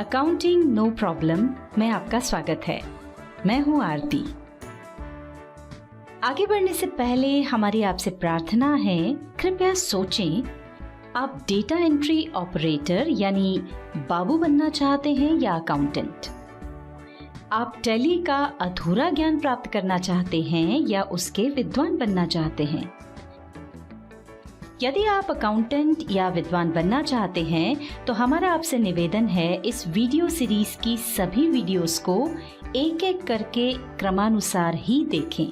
Accounting no problem में आपका स्वागत है। मैं हूं आरती। आगे बढ़ने से पहले हमारी आपसे प्रार्थना है, कृपया सोचें, आप डेटा एंट्री ऑपरेटर यानी बाबू बनना चाहते हैं या अकाउंटेंट? आप टैली का अधूरा ज्ञान प्राप्त करना चाहते हैं या उसके विद्वान बनना चाहते हैं? यदि आप अकाउंटेंट या विद्वान बनना चाहते हैं तो हमारा आपसे निवेदन है, इस वीडियो सीरीज की सभी वीडियोस को एक एक करके क्रमानुसार ही देखें।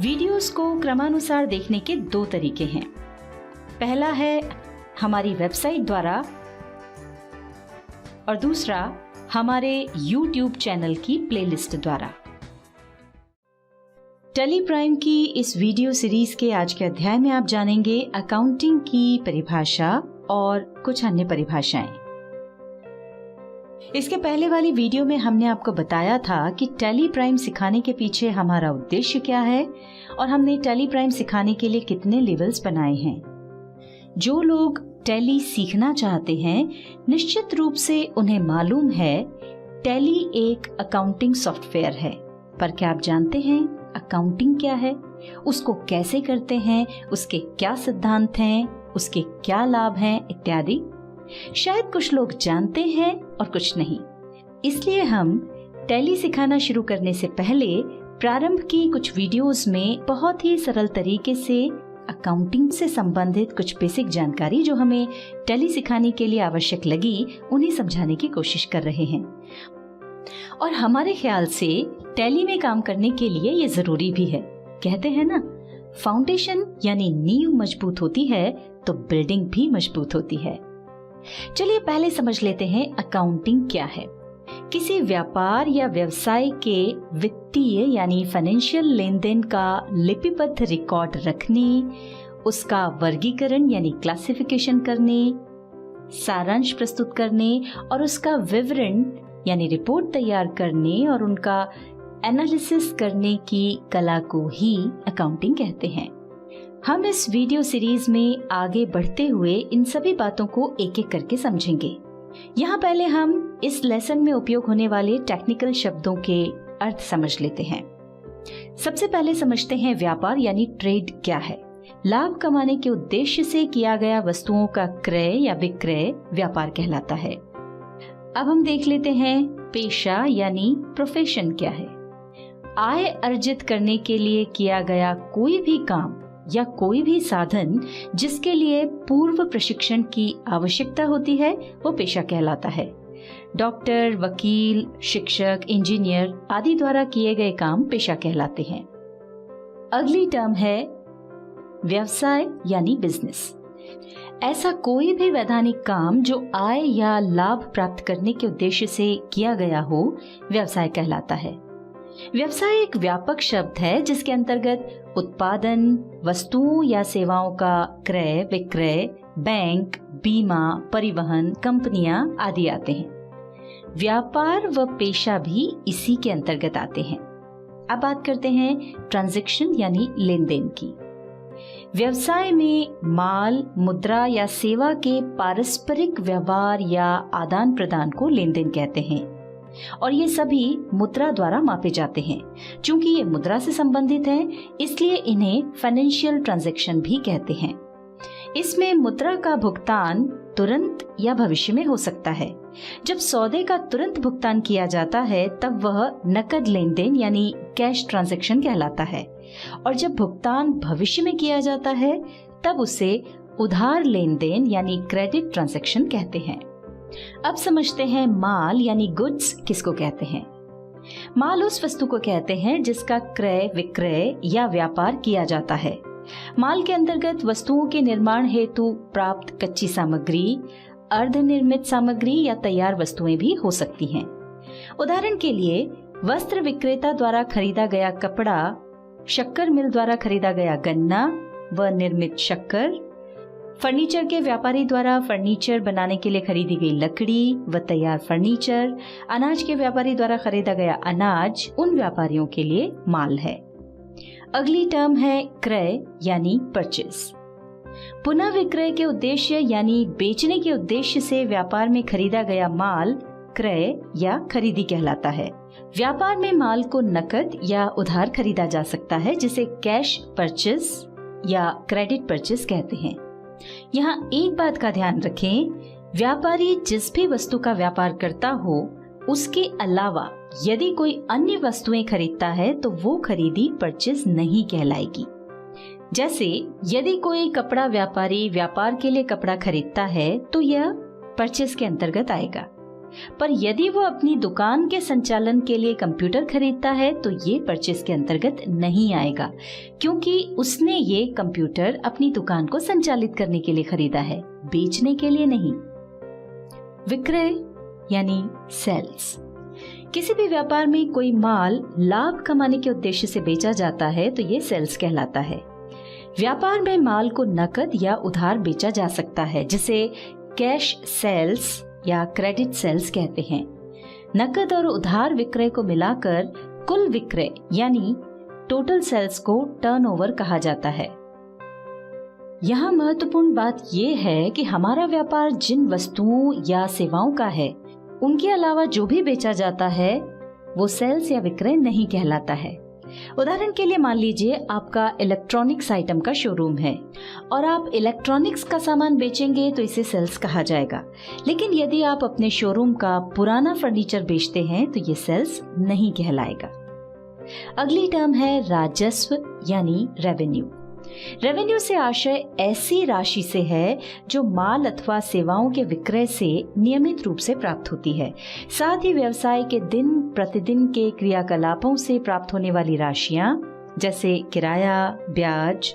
वीडियोस को क्रमानुसार देखने के दो तरीके हैं। पहला है हमारी वेबसाइट द्वारा और दूसरा हमारे YouTube चैनल की प्लेलिस्ट द्वारा। टैली प्राइम की इस वीडियो सीरीज के आज के अध्याय में आप जानेंगे अकाउंटिंग की परिभाषा और कुछ अन्य परिभाषाएं। इसके पहले वाली वीडियो में हमने आपको बताया था कि टैली प्राइम सिखाने के पीछे हमारा उद्देश्य क्या है और हमने टैली प्राइम सिखाने के लिए कितने लेवल्स बनाए हैं। जो लोग टैली सीखना चाहते हैं, निश्चित रूप से उन्हें मालूम है टैली एक अकाउंटिंग सॉफ्टवेयर है, पर क्या आप जानते हैं अकाउंटिंग क्या है, उसको कैसे करते हैं, उसके क्या सिद्धांत हैं, उसके क्या लाभ हैं इत्यादि? शायद कुछ लोग जानते हैं और कुछ नहीं। इसलिए हम टैली सिखाना शुरू करने से पहले प्रारंभ की कुछ वीडियोस में बहुत ही सरल तरीके से अकाउंटिंग से संबंधित कुछ बेसिक जानकारी जो हमें टैली सिखाने के लिए आवश्यक लगी, उन्हें समझाने की कोशिश कर रहे हैं। और हमारे ख्याल से टैली में काम करने के लिए ये जरूरी भी है। कहते हैं ना, फाउंडेशन यानी नींव मजबूत होती है तो बिल्डिंग भी मजबूत होती है। चलिए पहले समझ लेते हैं अकाउंटिंग क्या है। किसी व्यापार या व्यवसाय के वित्तीय यानी फाइनेंशियल लेन देन का लिपिबद्ध रिकॉर्ड रखने, उसका वर्गीकरण यानी क्लासिफिकेशन करने, सारांश प्रस्तुत करने और उसका विवरण यानी रिपोर्ट तैयार करने और उनका एनालिसिस करने की कला को ही अकाउंटिंग कहते हैं। हम इस वीडियो सीरीज में आगे बढ़ते हुए इन सभी बातों को एक एक करके समझेंगे। यहाँ पहले हम इस लेसन में उपयोग होने वाले टेक्निकल शब्दों के अर्थ समझ लेते हैं। सबसे पहले समझते हैं व्यापार यानी ट्रेड क्या है। लाभ कमाने के उद्देश्य से किया गया वस्तुओं का क्रय या विक्रय व्यापार कहलाता है। अब हम देख लेते हैं पेशा यानी प्रोफेशन क्या है। आय अर्जित करने के लिए किया गया कोई भी काम या कोई भी साधन जिसके लिए पूर्व प्रशिक्षण की आवश्यकता होती है, वो पेशा कहलाता है। डॉक्टर, वकील, शिक्षक, इंजीनियर आदि द्वारा किए गए काम पेशा कहलाते हैं। अगली टर्म है व्यवसाय यानी बिजनेस। ऐसा कोई भी वैधानिक काम जो आय या लाभ प्राप्त करने के उद्देश्य से किया गया हो, व्यवसाय कहलाता है। व्यवसाय एक व्यापक शब्द है जिसके अंतर्गत उत्पादन, वस्तुओं या सेवाओं का क्रय विक्रय, बैंक, बीमा, परिवहन, कंपनियां आदि आते हैं। व्यापार व पेशा भी इसी के अंतर्गत आते हैं। अब बात करते हैं ट्रांजैक्शन यानी लेन देन की। व्यवसाय में माल, मुद्रा या सेवा के पारस्परिक व्यवहार या आदान प्रदान को लेन देन कहते हैं और ये सभी मुद्रा द्वारा मापे जाते हैं। चूंकि ये मुद्रा से संबंधित हैं, इसलिए इन्हें फाइनेंशियल ट्रांजैक्शन भी कहते हैं। इसमें मुद्रा का भुगतान तुरंत या भविष्य में हो सकता है। जब सौदे का तुरंत भुगतान किया जाता है तब वह नकद लेन देन यानी कैश ट्रांजैक्शन कहलाता है, और जब भुगतान भविष्य में किया जाता है तब उसे उधार लेन देन यानी क्रेडिट ट्रांजैक्शन कहते हैं। अब समझते हैं माल यानी गुड्स किसको कहते हैं। माल उस वस्तु को कहते हैं जिसका क्रय विक्रय या व्यापार किया जाता है। माल के अंतर्गत वस्तुओं के निर्माण हेतु प्राप्त कच्ची सामग्री, अर्धनिर्मित सामग्री या तैयार वस्तुएं भी हो सकती हैं। उदाहरण के लिए वस्त्र विक्रेता द्वारा खरीदा गया कपड़ा, शक्कर मिल द्वारा खरीदा गया गन्ना व निर्मित शक्कर, फर्नीचर के व्यापारी द्वारा फर्नीचर बनाने के लिए खरीदी गई लकड़ी व तैयार फर्नीचर, अनाज के व्यापारी द्वारा खरीदा गया अनाज उन व्यापारियों के लिए माल है। अगली टर्म है क्रय यानी परचेज। पुनः विक्रय के उद्देश्य यानी बेचने के उद्देश्य से व्यापार में खरीदा गया माल क्रय या खरीदी कहलाता है। व्यापार में माल को नकद या उधार खरीदा जा सकता है, जिसे कैश परचेस या क्रेडिट परचेस कहते हैं। यहाँ एक बात का ध्यान रखें, व्यापारी जिस भी वस्तु का व्यापार करता हो उसके अलावा यदि कोई अन्य वस्तुएं खरीदता है तो वो खरीदी परचेस नहीं कहलाएगी। जैसे यदि कोई कपड़ा व्यापारी व्यापार के लिए कपड़ा खरीदता है तो यह परचेस के अंतर्गत आएगा, पर यदि वो अपनी दुकान के संचालन के लिए कंप्यूटर खरीदता है तो ये परचेस के अंतर्गत नहीं आएगा, क्योंकि उसने ये कंप्यूटर अपनी दुकान को संचालित करने के लिए खरीदा है, बेचने के लिए नहीं। विक्रय यानी सेल्स। किसी भी व्यापार में कोई माल लाभ कमाने के उद्देश्य से बेचा जाता है तो ये सेल्स कहलाता है। व्यापार में माल को नकद या उधार बेचा जा सकता है, जिसे कैश सेल्स या क्रेडिट सेल्स कहते हैं। नकद और उधार विक्रय को मिलाकर कुल विक्रय यानी टोटल सेल्स को टर्नओवर कहा जाता है। यहाँ महत्वपूर्ण बात यह है कि हमारा व्यापार जिन वस्तुओं या सेवाओं का है उनके अलावा जो भी बेचा जाता है वो सेल्स या विक्रय नहीं कहलाता है। उदाहरण के लिए मान लीजिए आपका इलेक्ट्रॉनिक्स आइटम का शोरूम है और आप इलेक्ट्रॉनिक्स का सामान बेचेंगे तो इसे सेल्स कहा जाएगा, लेकिन यदि आप अपने शोरूम का पुराना फर्नीचर बेचते हैं तो ये सेल्स नहीं कहलाएगा। अगली टर्म है राजस्व यानी रेवेन्यू। रेवेन्यू से आशय ऐसी राशि से है जो माल अथवा सेवाओं के विक्रय से नियमित रूप से प्राप्त होती है, साथ ही व्यवसाय के दिन प्रतिदिन के क्रियाकलापों से प्राप्त होने वाली राशियां जैसे किराया, ब्याज,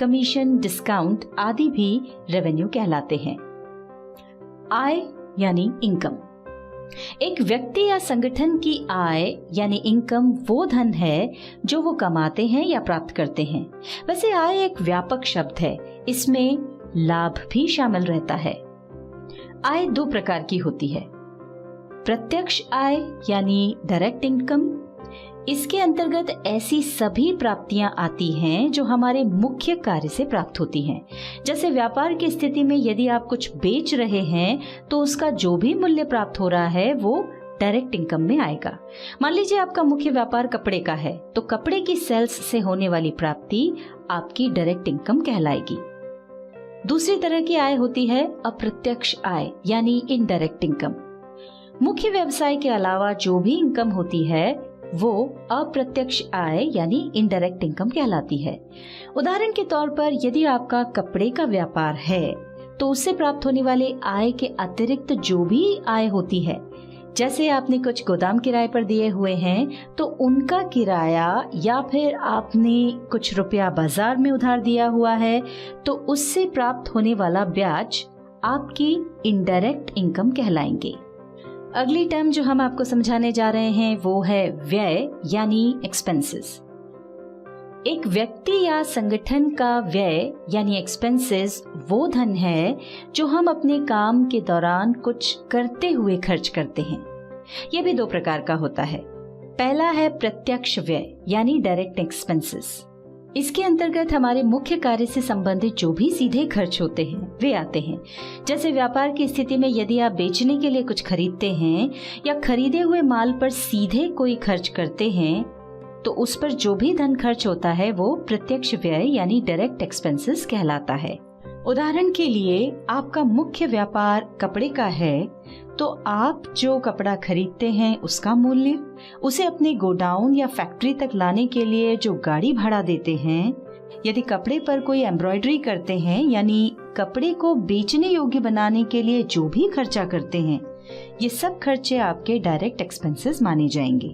कमीशन, डिस्काउंट आदि भी रेवेन्यू कहलाते हैं। आय यानी इनकम। एक व्यक्ति या संगठन की आय यानी इनकम वो धन है जो वो कमाते हैं या प्राप्त करते हैं। वैसे आय एक व्यापक शब्द है, इसमें लाभ भी शामिल रहता है। आय दो प्रकार की होती है। प्रत्यक्ष आय यानी डायरेक्ट इनकम। इसके अंतर्गत ऐसी सभी प्राप्तियां आती हैं जो हमारे मुख्य कार्य से प्राप्त होती हैं। जैसे व्यापार की स्थिति में यदि आप कुछ बेच रहे हैं तो उसका जो भी मूल्य प्राप्त हो रहा है वो डायरेक्ट इनकम में आएगा। मान लीजिए आपका मुख्य व्यापार कपड़े का है तो कपड़े की सेल्स से होने वाली प्राप्ति आपकी डायरेक्ट इनकम कहलाएगी। दूसरी तरह की आय होती है अप्रत्यक्ष आय यानी इनडायरेक्ट इनकम। मुख्य व्यवसाय के अलावा जो भी इनकम होती है वो अप्रत्यक्ष आय यानी इनडायरेक्ट इनकम कहलाती है। उदाहरण के तौर पर यदि आपका कपड़े का व्यापार है तो उससे प्राप्त होने वाले आय के अतिरिक्त जो भी आय होती है, जैसे आपने कुछ गोदाम किराए पर दिए हुए हैं तो उनका किराया, या फिर आपने कुछ रुपया बाजार में उधार दिया हुआ है तो उससे प्राप्त होने वाला ब्याज आपकी इनडायरेक्ट इनकम कहलाएंगे। अगली टर्म जो हम आपको समझाने जा रहे हैं वो है व्यय यानी एक्सपेंसेस। एक व्यक्ति या संगठन का व्यय यानी एक्सपेंसेस वो धन है जो हम अपने काम के दौरान कुछ करते हुए खर्च करते हैं। यह भी दो प्रकार का होता है। पहला है प्रत्यक्ष व्यय यानी डायरेक्ट एक्सपेंसेस। इसके अंतर्गत हमारे मुख्य कार्य से संबंधित जो भी सीधे खर्च होते हैं वे आते हैं। जैसे व्यापार की स्थिति में यदि आप बेचने के लिए कुछ खरीदते हैं या खरीदे हुए माल पर सीधे कोई खर्च करते हैं तो उस पर जो भी धन खर्च होता है वो प्रत्यक्ष व्यय यानी डायरेक्ट एक्सपेंसेस कहलाता है। उदाहरण के लिए आपका मुख्य व्यापार कपड़े का है तो आप जो कपड़ा खरीदते हैं उसका मूल्य, उसे अपने गोडाउन या फैक्ट्री तक लाने के लिए जो गाड़ी भाड़ा देते हैं, यदि कपड़े पर कोई एम्ब्रॉयडरी करते हैं यानी कपड़े को बेचने योग्य बनाने के लिए जो भी खर्चा करते हैं, ये सब खर्चे आपके डायरेक्ट एक्सपेंसेस माने जाएंगे।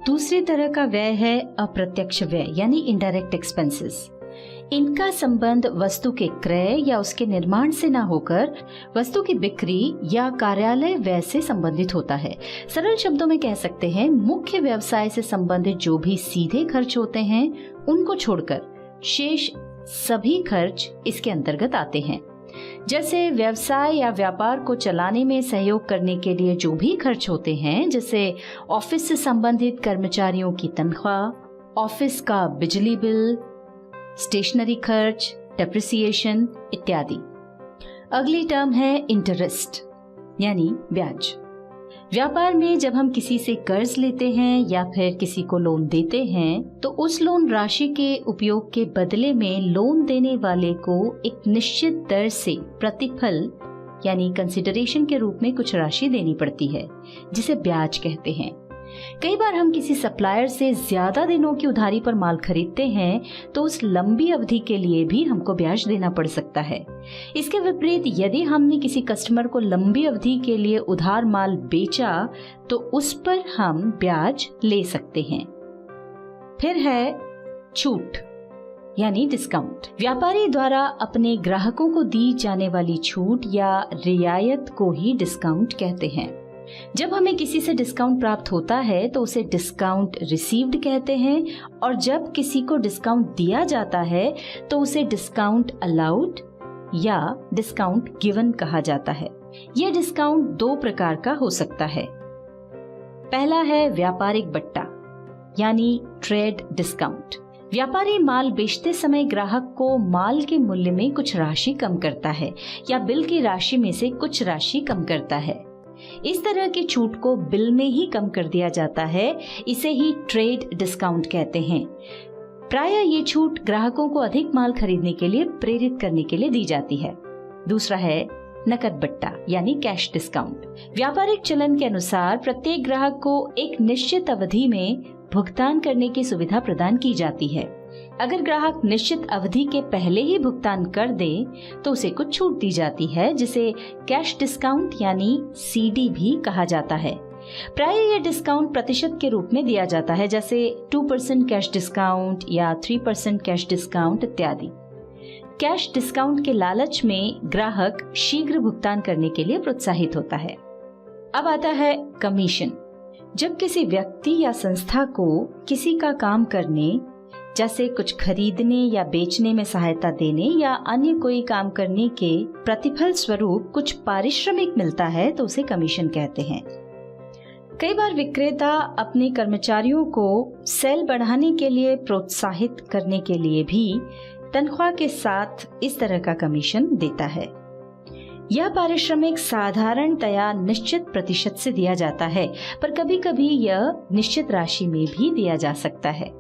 दूसरी तरह का व्यय है अप्रत्यक्ष व्यय यानी इनडायरेक्ट एक्सपेंसेस। इनका संबंध वस्तु के क्रय या उसके निर्माण से न होकर वस्तु की बिक्री या कार्यालय व्यय से संबंधित होता है। सरल शब्दों में कह सकते हैं मुख्य व्यवसाय से संबंधित जो भी सीधे खर्च होते हैं उनको छोड़कर शेष सभी खर्च इसके अंतर्गत आते हैं। जैसे व्यवसाय या व्यापार को चलाने में सहयोग करने के लिए जो भी खर्च होते हैं, जैसे ऑफिस से संबंधित कर्मचारियों की तनख्वाह, ऑफिस का बिजली बिल, स्टेशनरी खर्च, डेप्रिसिएशन इत्यादि। अगली टर्म है इंटरेस्ट यानी ब्याज। व्यापार में जब हम किसी से कर्ज लेते हैं या फिर किसी को लोन देते हैं तो उस लोन राशि के उपयोग के बदले में लोन देने वाले को एक निश्चित दर से प्रतिफल यानी कंसिडरेशन के रूप में कुछ राशि देनी पड़ती है, जिसे ब्याज कहते हैं। कई बार हम किसी सप्लायर से ज्यादा दिनों की उधारी पर माल खरीदते हैं तो उस लंबी अवधि के लिए भी हमको ब्याज देना पड़ सकता है। इसके विपरीत यदि हमने किसी कस्टमर को लंबी अवधि के लिए उधार माल बेचा तो उस पर हम ब्याज ले सकते हैं। फिर है छूट यानी डिस्काउंट। व्यापारी द्वारा अपने ग्राहकों को दी जाने वाली छूट या रियायत को ही डिस्काउंट कहते हैं। जब हमें किसी से डिस्काउंट प्राप्त होता है तो उसे डिस्काउंट रिसीव्ड कहते हैं, और जब किसी को डिस्काउंट दिया जाता है तो उसे डिस्काउंट अलाउड या डिस्काउंट गिवन कहा जाता है। यह डिस्काउंट दो प्रकार का हो सकता है। पहला है व्यापारिक बट्टा यानी ट्रेड डिस्काउंट। व्यापारी माल बेचते समय ग्राहक को माल के मूल्य में कुछ राशि कम करता है या बिल की राशि में से कुछ राशि कम करता है। इस तरह की छूट को बिल में ही कम कर दिया जाता है, इसे ही ट्रेड डिस्काउंट कहते हैं। प्रायः ये छूट ग्राहकों को अधिक माल खरीदने के लिए प्रेरित करने के लिए दी जाती है। दूसरा है नकद बट्टा यानी कैश डिस्काउंट। व्यापारिक चलन के अनुसार प्रत्येक ग्राहक को एक निश्चित अवधि में भुगतान करने की सुविधा प्रदान की जाती है। अगर ग्राहक निश्चित अवधि के पहले ही भुगतान कर दे तो उसे कुछ छूट दी जाती है, जिसे कैश डिस्काउंट यानी सीडी भी कहा जाता है। प्रायः यह डिस्काउंट प्रतिशत के रूप में दिया जाता है, जैसे 2% कैश डिस्काउंट या 3% कैश डिस्काउंट इत्यादि। कैश डिस्काउंट के लालच में ग्राहक शीघ्र भुगतान करने के लिए प्रोत्साहित होता है। अब आता है कमीशन। जब किसी व्यक्ति या संस्था को किसी का काम करने जैसे कुछ खरीदने या बेचने में सहायता देने या अन्य कोई काम करने के प्रतिफल स्वरूप कुछ पारिश्रमिक मिलता है तो उसे कमीशन कहते हैं। कई बार विक्रेता अपने कर्मचारियों को सेल बढ़ाने के लिए प्रोत्साहित करने के लिए भी तनख्वाह के साथ इस तरह का कमीशन देता है। यह पारिश्रमिक साधारणतया निश्चित प्रतिशत से दिया जाता है, पर कभी कभी यह निश्चित राशि में भी दिया जा सकता है।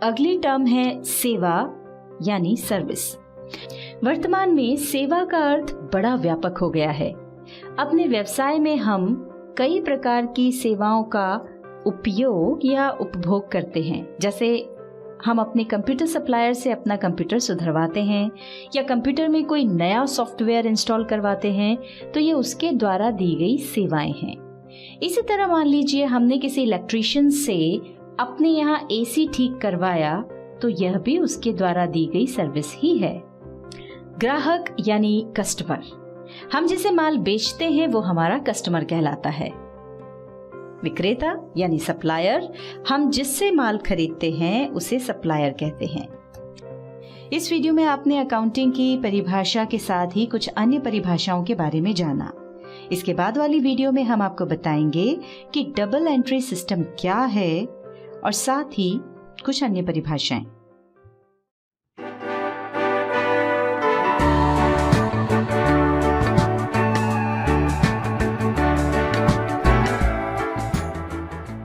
अगली टर्म है सेवा यानी सर्विस। वर्तमान में सेवा का अर्थ बड़ा व्यापक हो गया है। अपने व्यवसाय में हम कई प्रकार की सेवाओं का उपयोग या उपभोग करते हैं, जैसे हम अपने कंप्यूटर सप्लायर से अपना कंप्यूटर सुधरवाते हैं या कंप्यूटर में कोई नया सॉफ्टवेयर इंस्टॉल करवाते हैं, तो ये उसके द्वारा दी गई सेवाएं हैं। इसी तरह मान लीजिए हमने किसी इलेक्ट्रीशियन से अपने यहाँ एसी ठीक करवाया तो यह भी उसके द्वारा दी गई सर्विस ही है। ग्राहक यानी कस्टमर, हम जिसे माल बेचते हैं वो हमारा कस्टमर कहलाता है। विक्रेता यानी सप्लायर, हम जिससे माल खरीदते हैं उसे सप्लायर कहते हैं। इस वीडियो में आपने अकाउंटिंग की परिभाषा के साथ ही कुछ अन्य परिभाषाओं के बारे में जाना। इसके बाद वाली वीडियो में हम आपको बताएंगे कि डबल एंट्री सिस्टम क्या है और साथ ही कुछ अन्य परिभाषाएं।